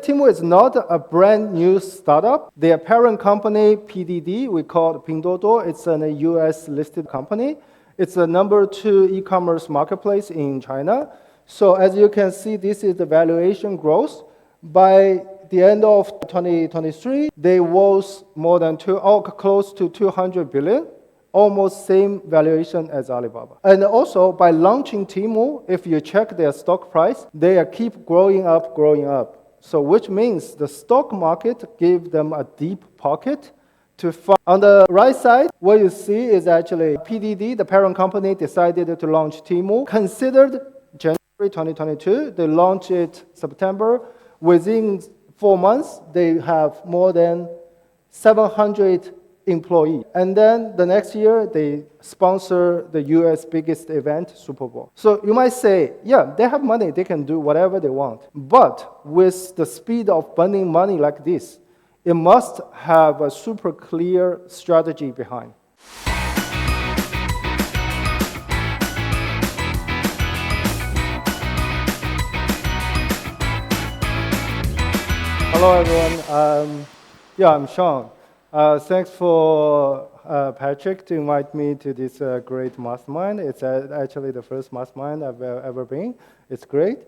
Temu is not a brand new startup. Their parent company, PDD, we call it Pinduoduo. It's a US listed company. It's the number 2 e-commerce marketplace in China. So as you can see, this is the valuation growth. By the end of 2023, they was more than close to 200 billion, almost same valuation as Alibaba. And also by launching Temu, if you check their stock price, they keep growing up. So which means the stock market gave them a deep pocket to fund. On the right side, what you see is actually PDD, the parent company, decided to launch Temu. Considered January 2022, they launched it September. Within 4 months, they have more than 700 employees. And then the next year, they sponsor the US biggest event, Super Bowl. So you might say, yeah, they have money, they can do whatever they want. But with the speed of burning money like this, it must have a super clear strategy behind. Hello, everyone. I'm Shawn. Thanks for Patrick to invite me to this great mastermind. It's actually the first mastermind I've ever been. It's great.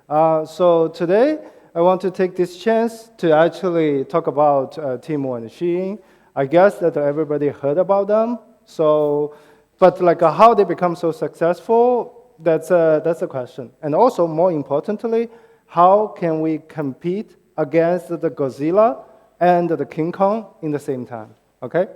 So today, I want to take this chance to actually talk about Temu and SHEIN. I guess that everybody heard about them. So, but like how they become so successful, that's a question. And also, more importantly, how can we compete against the Godzilla and the King Kong in the same time, okay?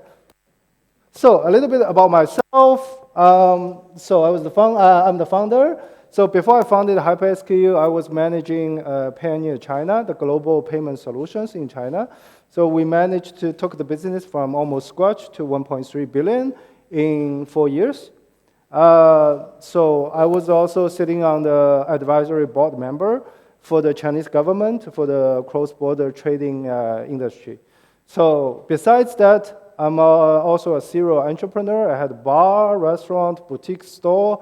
So a little bit about myself. So I'm the founder. So before I founded HyperSQ, I was managing Payoneer China, the global payment solutions in China. So we managed to take the business from almost scratch to 1.3 billion in 4 years. So I was also sitting on the advisory board member for the Chinese government, for the cross-border trading industry. So besides that, I'm also a serial entrepreneur. I had a bar, restaurant, boutique store,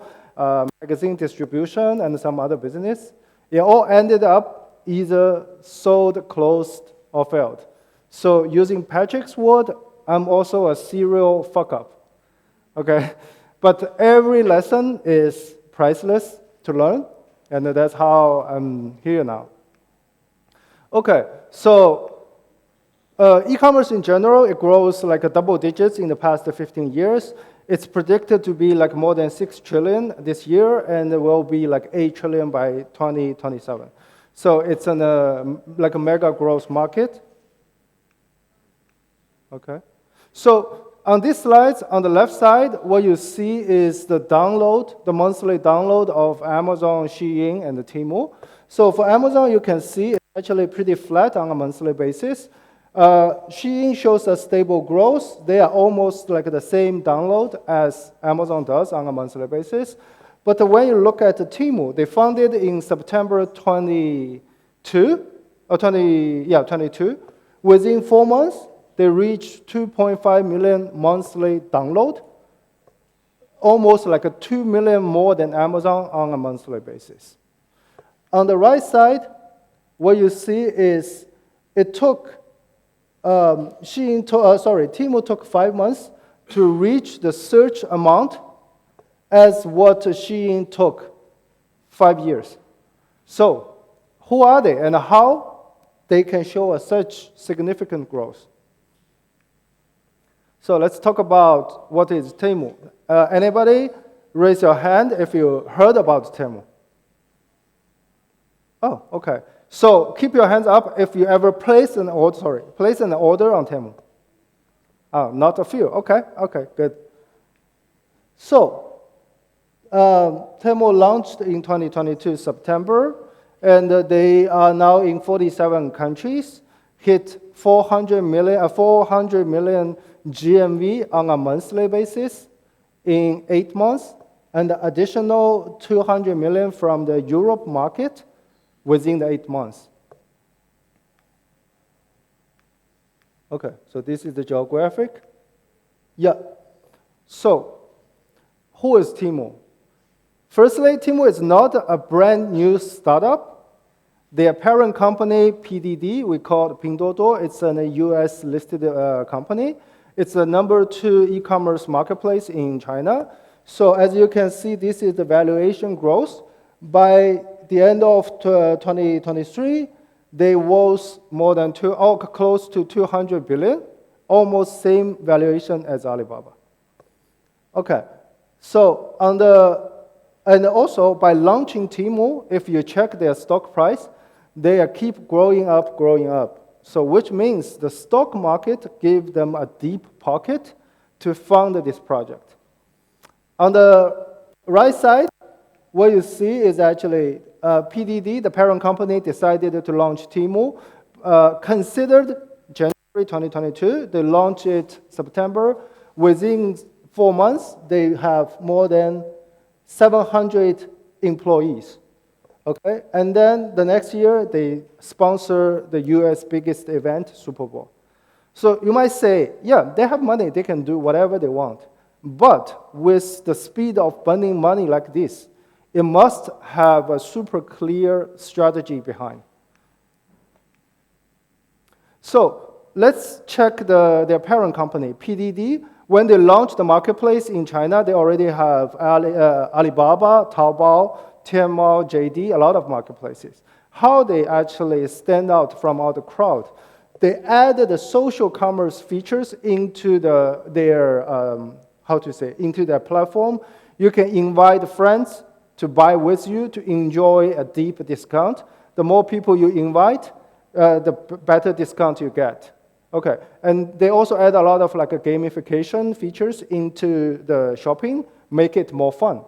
magazine distribution, and some other business. It all ended up either sold, closed, or failed. So using Patrick's word, I'm also a serial fuck-up, okay? But every lesson is priceless to learn. And that's how I'm here now. Okay, so e-commerce in general, it grows like a double digits in the past 15 years. It's predicted to be like more than 6 trillion this year, and it will be like 8 trillion by 2027. So it's like a mega growth market. Okay, so on these slides, on the left side, what you see is the monthly download of Amazon, SHEIN, and the Temu. So for Amazon, you can see it's actually pretty flat on a monthly basis. SHEIN shows a stable growth. They are almost like the same download as Amazon does on a monthly basis. But when you look at the Temu, they founded in September 22. Within 4 months, they reached 2.5 million monthly download, almost like a 2 million more than Amazon on a monthly basis. On the right side, what you see is it took Temu took 5 months to reach the search amount as what SHEIN took 5 years. So who are they and how they can show such significant growth? So let's talk about what is Temu. Anybody raise your hand if you heard about Temu? Oh, okay. So keep your hands up if you ever place an order on Temu. Oh, not a few. Okay, good. So Temu launched in 2022 September, and they are now in 47 countries, hit 400 million GMV on a monthly basis in 8 months, and additional 200 million from the Europe market within the 8 months. Okay, so this is the geographic. Yeah. So, who is Temu? Firstly, Temu is not a brand new startup. Their parent company, PDD, we call it Pinduoduo. It's a US listed company. It's the #2 e-commerce marketplace in China. So as you can see, this is the valuation growth. By the end of 2023, they was more than close to 200 billion, almost same valuation as Alibaba. Okay, so and also by launching Temu, if you check their stock price, they keep growing up. So which means the stock market gave them a deep pocket to fund this project. On the right side, what you see is actually PDD, the parent company, decided to launch Temu. Considered January 2022, they launched it September. Within 4 months, they have more than 700 employees. Okay, and then the next year, they sponsor the US biggest event, Super Bowl. So you might say, yeah, they have money, they can do whatever they want. But with the speed of burning money like this, it must have a super clear strategy behind. So let's check their parent company, PDD. When they launched the marketplace in China, they already have Alibaba, Taobao, Temu, JD, a lot of marketplaces. How they actually stand out from all the crowd? They added the social commerce features into their platform. You can invite friends to buy with you to enjoy a deep discount. The more people you invite, the better discount you get. Okay, and they also add a lot of like a gamification features into the shopping, make it more fun.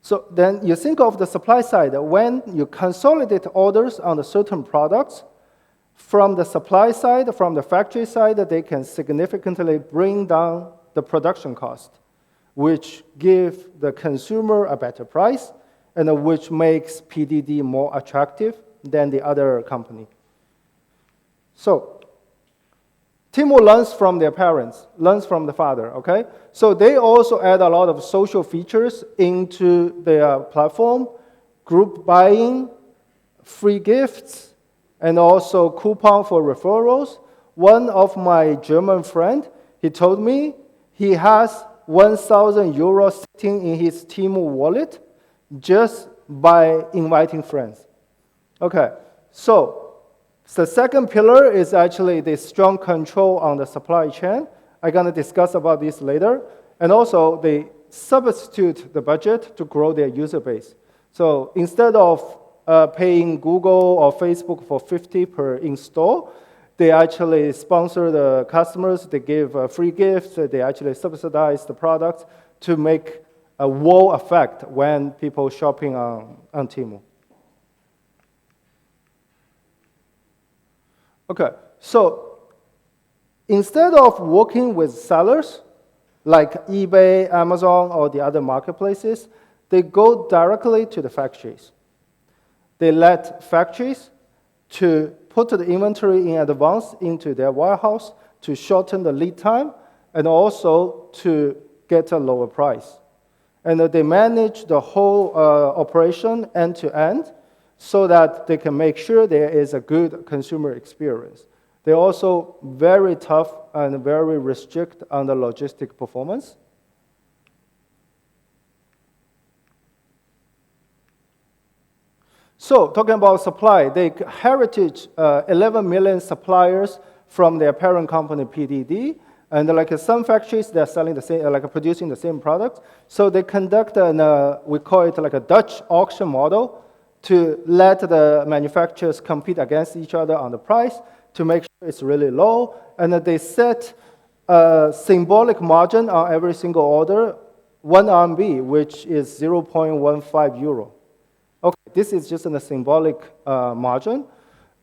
So then you think of the supply side. When you consolidate orders on the certain products, from the supply side, from the factory side, they can significantly bring down the production cost, which give the consumer a better price, and which makes PDD more attractive than the other company. So Temu learns from their parents, learns from the father, okay? So they also add a lot of social features into their platform, group buying, free gifts, and also coupon for referrals. One of my German friend, he told me he has 1,000 euros sitting in his Temu wallet just by inviting friends. Okay, so the second pillar is actually the strong control on the supply chain. I'm going to discuss about this later. And also, they substitute the budget to grow their user base. So instead of paying Google or Facebook for 50 per install, they actually sponsor the customers. They give free gifts. They actually subsidize the products to make a wow effect when people shopping on Temu. Okay, so instead of working with sellers like eBay, Amazon, or the other marketplaces, they go directly to the factories. They let factories to put the inventory in advance into their warehouse to shorten the lead time and also to get a lower price. And they manage the whole operation end to end, so that they can make sure there is a good consumer experience. They're also very tough and very restrict on the logistic performance. So talking about supply, they heritage 11 million suppliers from their parent company PDD, and like some factories, they're selling the same, like producing the same products. So they conduct we call it like a Dutch auction model, to let the manufacturers compete against each other on the price to make sure it's really low. And they set a symbolic margin on every single order, 1 RMB, which is 0.15 euro. Okay, this is just a symbolic margin.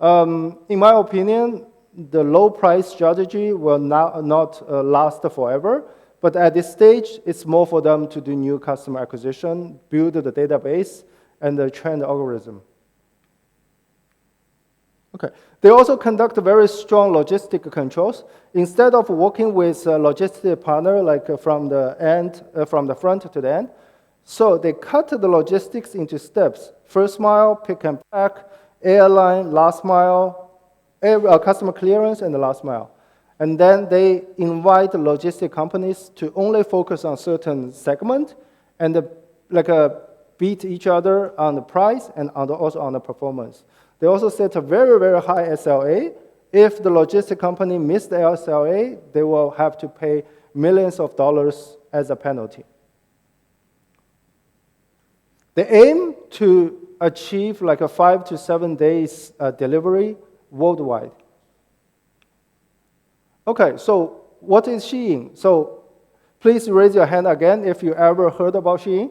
In my opinion, the low price strategy will not last forever. But at this stage, it's more for them to do new customer acquisition, build the database, and the trend algorithm. Okay. They also conduct very strong logistic controls. Instead of working with a logistic partner, like from the front to the end, so they cut the logistics into steps. First mile, pick and pack, airline, last mile, customer clearance, and the last mile. And then they invite logistic companies to only focus on certain segment and beat each other on the price and also on the performance. They also set a very, very high SLA. If the logistic company missed the SLA, they will have to pay millions of dollars as a penalty. They aim to achieve like a 5 to 7 days delivery worldwide. Okay, so what is SHEIN? So please raise your hand again if you ever heard about SHEIN.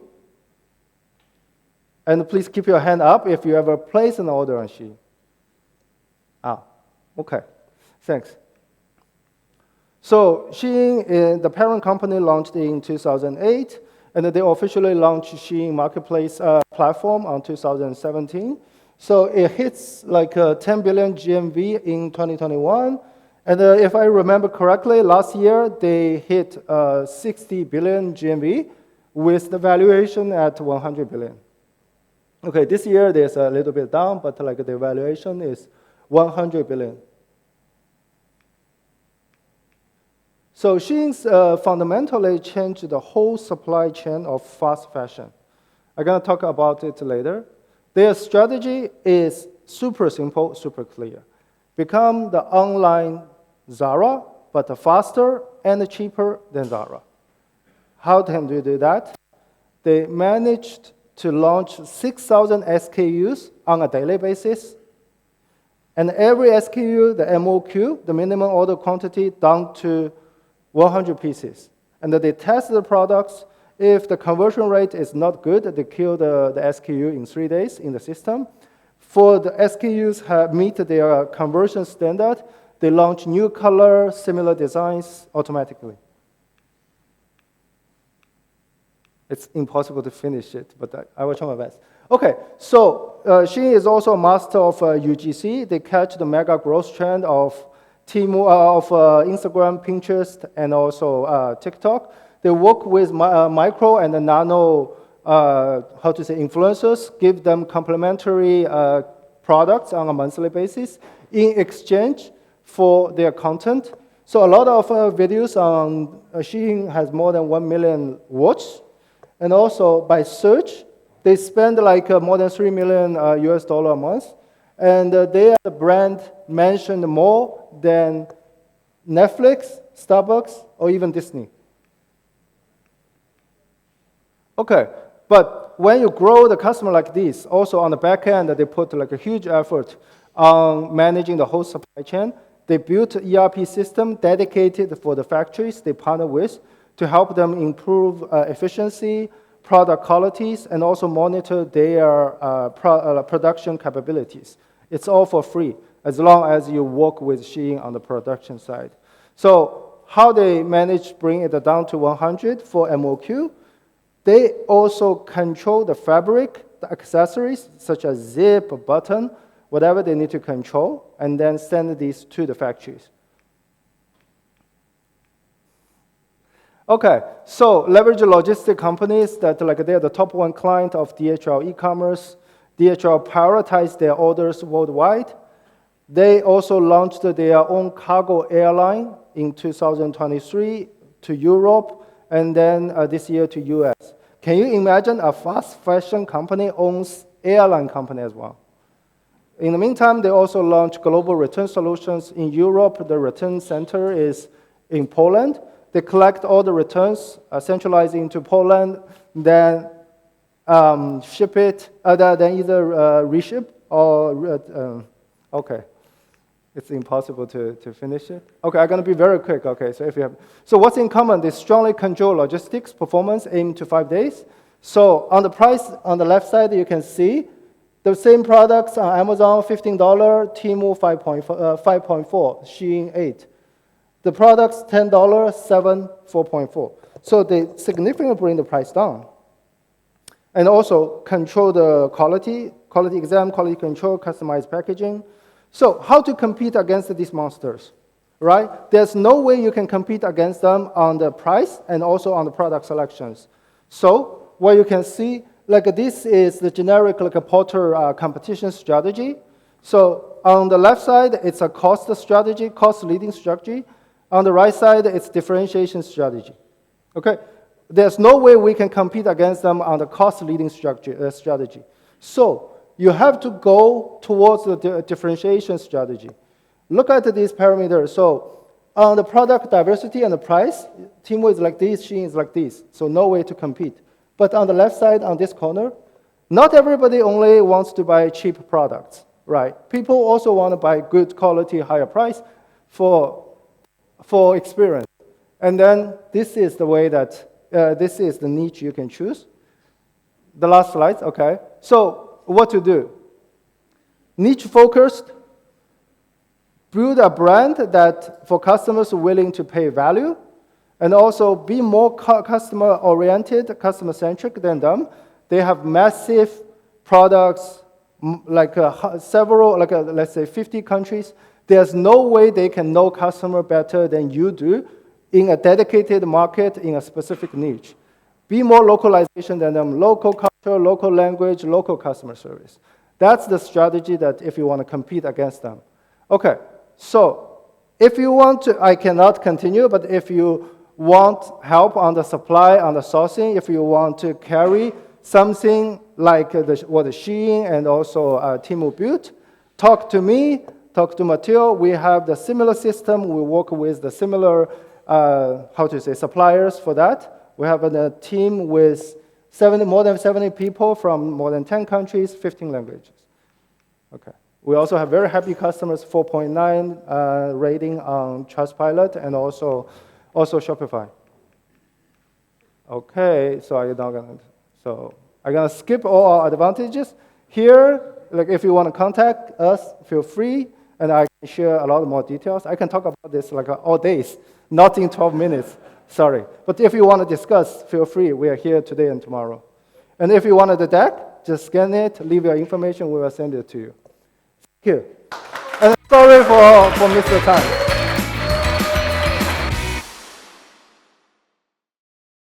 And please keep your hand up if you ever placed an order on SHEIN. Okay, thanks. So SHEIN, the parent company, launched in 2008, and they officially launched SHEIN Marketplace platform on 2017. So it hits like 10 billion GMV in 2021. And if I remember correctly, last year they hit 60 billion GMV with the valuation at 100 billion. Okay, this year there's a little bit down, but like the valuation is 100 billion. So SHEIN's fundamentally changed the whole supply chain of fast fashion. I'm going to talk about it later. Their strategy is super simple, super clear. Become the online Zara, but faster and cheaper than Zara. How can they do that? They managed to launch 6,000 SKUs on a daily basis. And every SKU, the MOQ, the minimum order quantity, down to 100 pieces. And they test the products. If the conversion rate is not good, they kill the SKU in 3 days in the system. For the SKUs meet their conversion standard, they launch new color, similar designs automatically. It's impossible to finish it, but I will try my best. Okay, so SHEIN is also a master of UGC. They catch the mega growth trend of Temu, of Instagram, Pinterest, and also TikTok. They work with micro and nano, influencers, give them complementary products on a monthly basis in exchange for their content. So a lot of videos on SHEIN has more than 1 million watch. And also by search, they spend like more than $3 million US a month. And they are the brand mentioned more than Netflix, Starbucks, or even Disney. Okay, but when you grow the customer like this, also on the back end, they put like a huge effort on managing the whole supply chain. They built an ERP system dedicated for the factories they partner with to help them improve efficiency, product qualities, and also monitor their production capabilities. It's all for free, as long as you work with SHEIN on the production side. So how they manage to bring it down to 100 for MOQ? They also control the fabric, the accessories, such as zip, button, whatever they need to control, and then send these to the factories. Okay, so leverage logistic companies that they're the top one client of DHL e-commerce. DHL prioritized their orders worldwide. They also launched their own cargo airline in 2023 to Europe, and then this year to US. Can you imagine a fast fashion company owns airline company as well? In the meantime, they also launched global return solutions in Europe. The return center is in Poland. They collect all the returns, centralize into Poland, then ship it, then either reship or, okay. It's impossible to finish it. Okay, I'm going to be very quick. Okay, so what's in common? They strongly control logistics, performance, aim to 5 days. So on the price on the left side, you can see the same products on Amazon, $15, Temu 5.4, SHEIN 8. The products, $10, 7, 4.4. So they significantly bring the price down. And also control the quality exam, quality control, customized packaging. So how to compete against these monsters, right? There's no way you can compete against them on the price and also on the product selections. So what you can see, like this is the generic like a Porter competition strategy. So on the left side, it's a cost strategy, cost leading strategy. On the right side, it's differentiation strategy. Okay? There's no way we can compete against them on the cost leading strategy. So you have to go towards the differentiation strategy. Look at these parameters. So on the product diversity and the price, Temu is like this, SHEIN is like this. So no way to compete. But on the left side, on this corner, not everybody only wants to buy cheap products, right? People also want to buy good quality, higher price for experience. And then this is the way that, this is the niche you can choose. The last slide, okay. So what to do? Niche focused, build a brand that for customers willing to pay value, and also be more customer oriented, customer centric than them. They have massive products, like several, like let's say 50 countries. There's no way they can know customer better than you do in a dedicated market in a specific niche. Be more localization than them, local culture, local language, local customer service. That's the strategy that if you want to compete against them. Okay, so if you want to, I cannot continue, but if you want help on the supply, on the sourcing, if you want to carry something like what SHEIN and also Temu built, talk to me, talk to Matteo. We have the similar system. We work with the similar, suppliers for that. We have a team with more than 70 people from more than 10 countries, 15 languages. Okay. We also have very happy customers, 4.9 rating on Trustpilot and also Shopify. Okay, so I'm gonna skip all our advantages. Here, like if you want to contact us, feel free, and I can share a lot more details. I can talk about this like all days, not in 12 minutes, sorry. But if you want to discuss, feel free. We are here today and tomorrow. And if you wanted the deck, just scan it, leave your information, we will send it to you. Thank you. And sorry for Mr. Time.